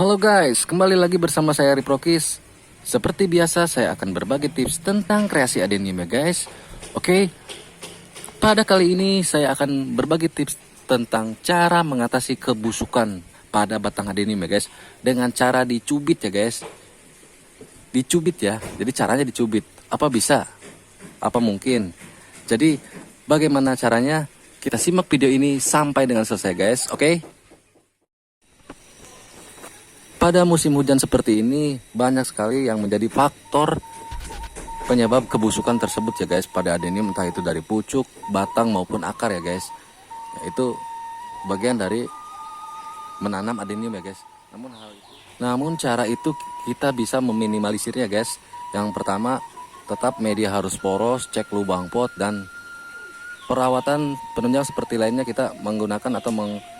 Halo guys, kembali lagi bersama saya Riprokis. Seperti biasa saya akan berbagi tips tentang kreasi adenium ya guys. Oke, pada kali ini saya akan berbagi tips tentang cara mengatasi kebusukan pada batang adenium ya guys. Dengan cara dicubit ya guys. Dicubit ya, jadi caranya dicubit. Apa bisa? Apa mungkin? Jadi bagaimana caranya? Kita simak video ini sampai dengan selesai guys, oke? Pada musim hujan seperti ini, banyak sekali yang menjadi faktor penyebab kebusukan tersebut ya guys pada adenium, entah itu dari pucuk, batang maupun akar ya guys. Itu bagian dari menanam adenium ya guys. Namun cara itu kita bisa meminimalisirnya guys. Yang pertama, tetap media harus poros, cek lubang pot, dan perawatan penunjang seperti lainnya kita menggunakan atau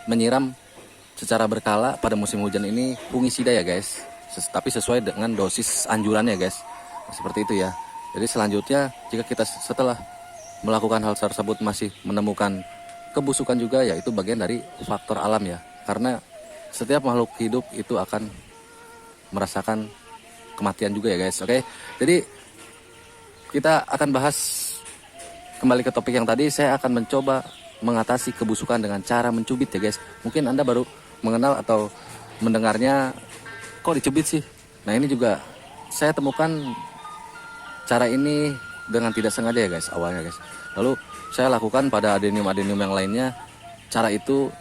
menyiram secara berkala pada musim hujan ini fungisida ya guys, tapi sesuai dengan dosis anjurannya guys. Nah, seperti itu ya. Jadi selanjutnya jika kita setelah melakukan hal tersebut masih menemukan kebusukan juga, ya itu bagian dari faktor alam ya, karena setiap makhluk hidup itu akan merasakan kematian juga ya guys. Oke, jadi kita akan bahas kembali ke topik yang tadi. Saya akan mencoba mengatasi kebusukan dengan cara mencubit ya guys. Mungkin Anda baru mengenal atau mendengarnya, kok dicubit sih? Nah, ini juga saya temukan cara ini dengan tidak sengaja ya guys awalnya guys. Lalu saya lakukan pada adenium-adenium yang lainnya. Cara itu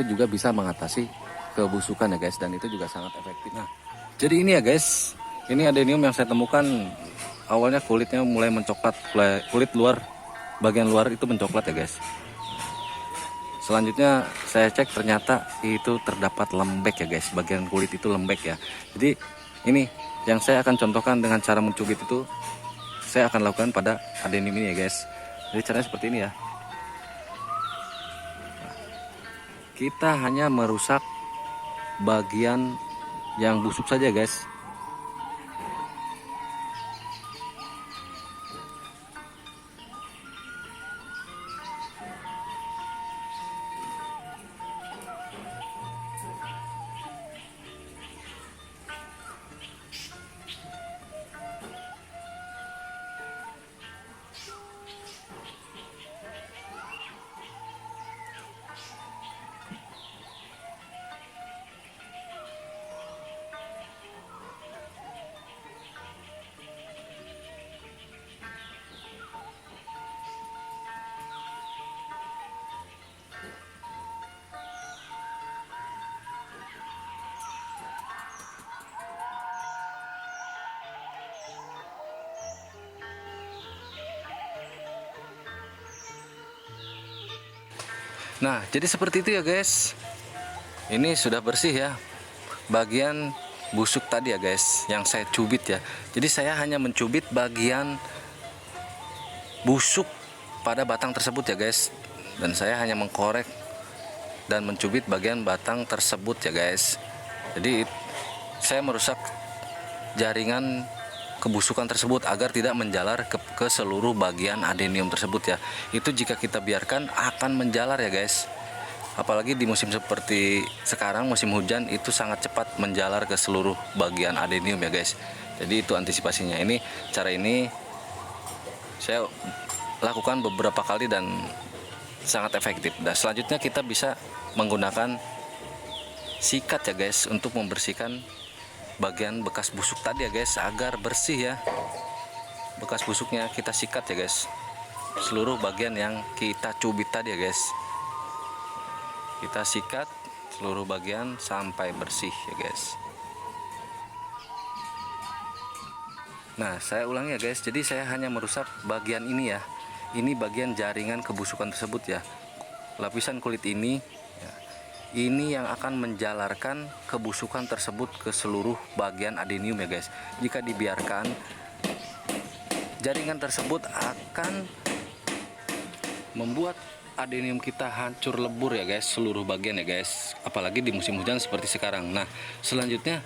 juga bisa mengatasi kebusukan ya guys, dan itu juga sangat efektif. Nah, jadi ini ya guys, ini adenium yang saya temukan awalnya kulitnya mulai mencoklat, kulit luar, bagian luar itu mencoklat ya guys. Selanjutnya saya cek, ternyata itu terdapat lembek ya guys, bagian kulit itu lembek ya. Jadi ini yang saya akan contohkan dengan cara mencubit itu, saya akan lakukan pada adenium ini ya guys. Jadi caranya seperti ini ya. Kita hanya merusak bagian yang busuk saja guys. Nah, jadi seperti itu ya guys. Ini sudah bersih ya bagian busuk tadi ya guys, yang saya cubit ya. Jadi saya hanya mencubit bagian busuk pada batang tersebut ya guys. Dan saya hanya mengkorek dan mencubit bagian batang tersebut ya guys. Jadi saya merusak jaringan kebusukan tersebut agar tidak menjalar ke seluruh bagian adenium tersebut ya. Itu jika kita biarkan akan menjalar ya guys. Apalagi di musim seperti sekarang, musim hujan, itu sangat cepat menjalar ke seluruh bagian adenium ya guys. Jadi itu antisipasinya. Ini cara ini saya lakukan beberapa kali dan sangat efektif. Dan selanjutnya kita bisa menggunakan sikat ya guys untuk membersihkan bagian bekas busuk tadi ya guys, agar bersih ya. Bekas busuknya kita sikat ya guys, seluruh bagian yang kita cubit tadi ya guys. Kita sikat seluruh bagian sampai bersih ya guys. Nah, saya ulangi ya guys, jadi saya hanya merusak bagian ini ya. Ini bagian jaringan kebusukan tersebut ya. Lapisan kulit ini ya, ini yang akan menjalarkan kebusukan tersebut ke seluruh bagian adenium ya guys. Jika dibiarkan, jaringan tersebut akan membuat adenium kita hancur lebur ya guys, seluruh bagian ya guys. Apalagi di musim hujan seperti sekarang. Nah, selanjutnya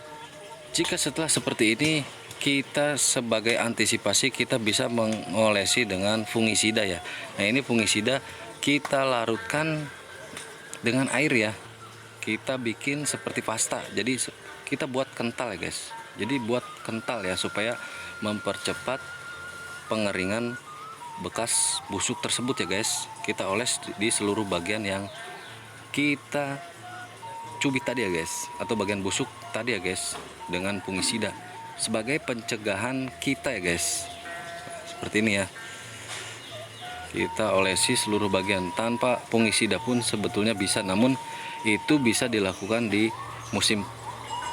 jika setelah seperti ini, kita sebagai antisipasi kita bisa mengolesi dengan fungisida ya. Nah, ini fungisida kita larutkan dengan air ya. kita bikin seperti pasta. Jadi kita buat kental ya guys. Jadi buat kental ya, supaya mempercepat pengeringan bekas busuk tersebut ya guys. Kita oles di seluruh bagian yang kita cubit tadi ya guys, atau bagian busuk tadi ya guys, dengan fungisida sebagai pencegahan kita ya guys. Seperti ini ya, kita olesi seluruh bagian. Tanpa fungisida pun sebetulnya bisa, namun itu bisa dilakukan di musim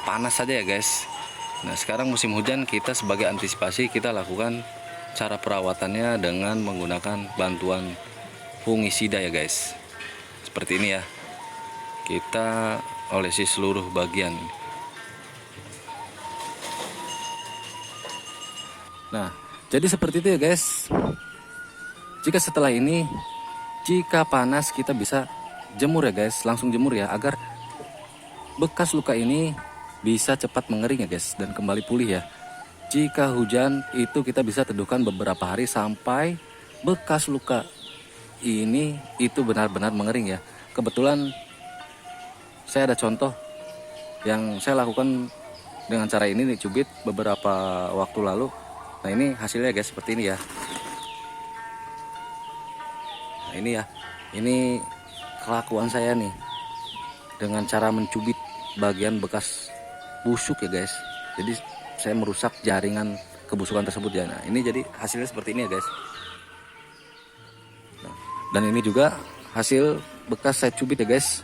panas saja ya guys. Nah sekarang musim hujan, kita sebagai antisipasi kita lakukan cara perawatannya dengan menggunakan bantuan fungisida ya guys. Seperti ini ya, kita olesi seluruh bagian. Nah, jadi seperti itu ya guys. Jika setelah ini, jika panas, kita bisa jemur ya guys, langsung jemur ya, agar bekas luka ini bisa cepat mengering ya guys, dan kembali pulih ya. Jika hujan, itu kita bisa teduhkan beberapa hari sampai bekas luka ini itu benar-benar mengering ya. Kebetulan saya ada contoh yang saya lakukan dengan cara ini nih, cubit beberapa waktu lalu. Nah ini hasilnya guys, seperti ini ya. Nah ini ya, ini kelakuan saya nih dengan cara mencubit bagian bekas busuk ya guys. Jadi saya merusak jaringan kebusukan tersebut ya. Nah ini jadi hasilnya seperti ini ya guys. Nah, dan ini juga hasil bekas saya cubit ya guys.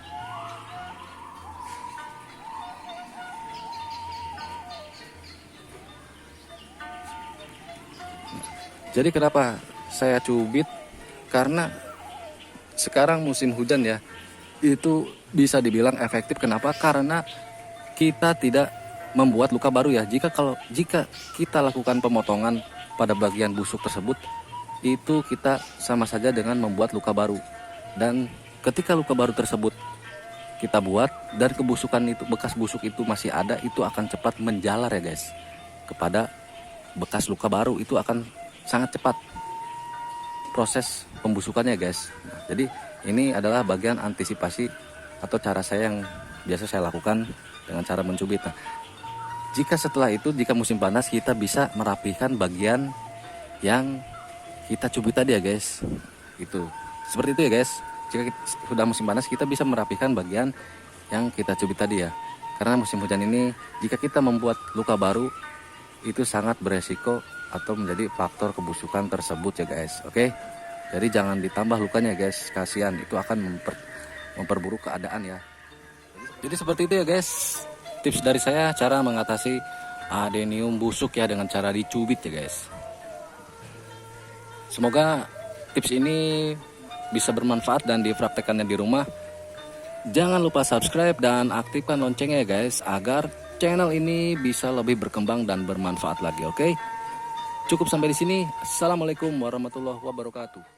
Jadi kenapa saya cubit? Karena sekarang musim hujan ya, itu bisa dibilang efektif. Kenapa? Karena kita tidak membuat luka baru ya. Jika kita lakukan pemotongan pada bagian busuk tersebut, itu kita sama saja dengan membuat luka baru. Dan ketika luka baru tersebut kita buat dan kebusukan itu, bekas busuk itu masih ada, itu akan cepat menjalar ya guys kepada bekas luka baru. Itu akan sangat cepat proses pembusukannya guys. Nah, jadi ini adalah bagian antisipasi atau cara saya yang biasa saya lakukan dengan cara mencubit. Nah, jika setelah itu, jika musim panas, kita bisa merapikan bagian yang kita cubit tadi ya guys. Itu seperti itu ya guys. Jika sudah musim panas, kita bisa merapikan bagian yang kita cubit tadi ya. Karena musim hujan ini, jika kita membuat luka baru, itu sangat beresiko atau menjadi faktor kebusukan tersebut ya guys. Oke, jadi jangan ditambah lukanya guys, kasihan, itu akan memperburuk keadaan ya. Jadi seperti itu ya guys, tips dari saya cara mengatasi adenium busuk ya, dengan cara dicubit ya guys. Semoga tips ini bisa bermanfaat dan dipraktekannya di rumah. Jangan lupa subscribe dan aktifkan loncengnya ya guys, agar channel ini bisa lebih berkembang dan bermanfaat lagi. Oke, cukup sampai di sini. Assalamualaikum warahmatullahi wabarakatuh.